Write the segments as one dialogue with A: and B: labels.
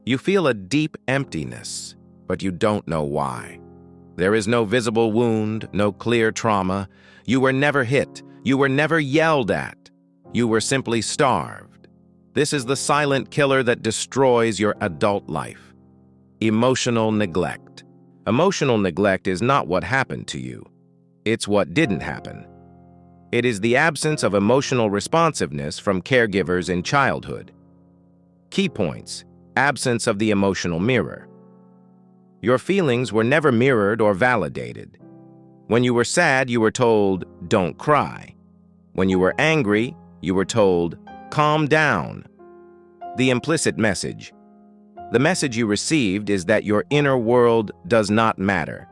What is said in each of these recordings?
A: You feel a deep emptiness, but you don't know why. There is no visible wound, no clear trauma. You were never hit. You were never yelled at. You were simply starved. This is the silent killer that destroys your adult life. Emotional neglect. Emotional neglect is not what happened to you. It's what didn't happen. It is the absence of emotional responsiveness from caregivers in childhood. Key points: absence of the emotional mirror. Your feelings were never mirrored or validated. When you were sad, you were told, "Don't cry." When you were angry, you were told, "Calm down." The implicit message. The message you received is that your inner world does not matter.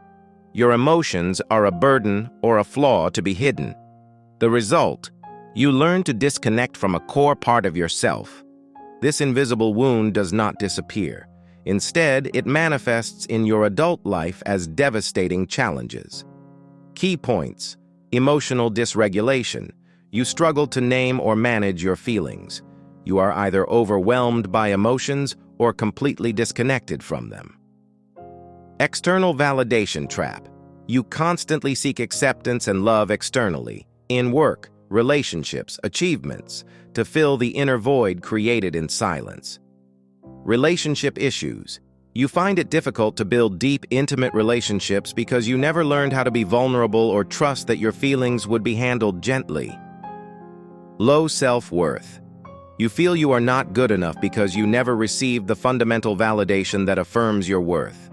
A: Your emotions are a burden or a flaw to be hidden. The result, you learn to disconnect from a core part of yourself. This invisible wound does not disappear. Instead, it manifests in your adult life as devastating challenges. Key points: emotional dysregulation. You struggle to name or manage your feelings. You are either overwhelmed by emotions or completely disconnected from them. External validation trap. You constantly seek acceptance and love externally, in work, relationships, achievements, to fill the inner void created in silence. Relationship issues. You find it difficult to build deep, intimate relationships because you never learned how to be vulnerable or trust that your feelings would be handled gently. Low self-worth. You feel you are not good enough because you never received the fundamental validation that affirms your worth.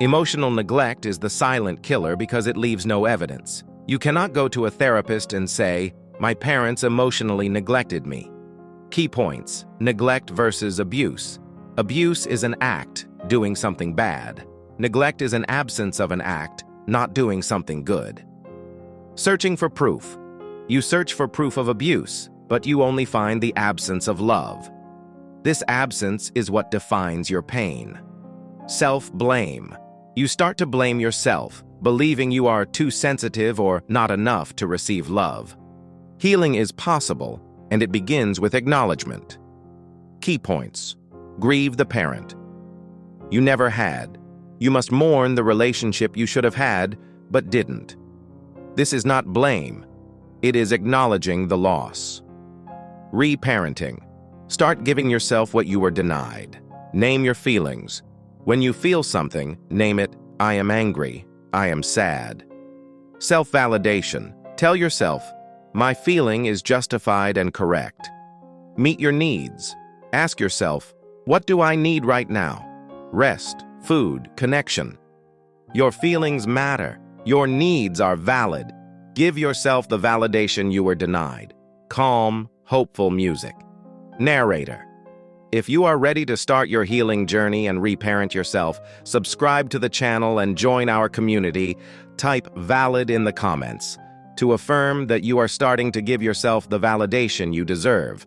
A: Emotional neglect is the silent killer because it leaves no evidence. You cannot go to a therapist and say, "My parents emotionally neglected me." Key points: neglect versus abuse. Abuse is an act, doing something bad. Neglect is an absence of an act, not doing something good. Searching for proof. You search for proof of abuse, but you only find the absence of love. This absence is what defines your pain. Self-blame. You start to blame yourself, believing you are too sensitive or not enough to receive love. Healing is possible, and it begins with acknowledgement. Key points: grieve the parent you never had. You must mourn the relationship you should have had, but didn't. This is not blame. It is acknowledging the loss. Reparenting. Start giving yourself what you were denied. Name your feelings. When you feel something, name it: "I am angry," "I am sad." Self-validation. Tell yourself, "My feeling is justified and correct." Meet your needs. Ask yourself, "What do I need right now?" Rest, food, connection. Your feelings matter. Your needs are valid. Give yourself the validation you were denied. Calm, hopeful music. Narrator. If you are ready to start your healing journey and reparent yourself, subscribe to the channel and join our community. Type "valid" in the comments to affirm that you are starting to give yourself the validation you deserve.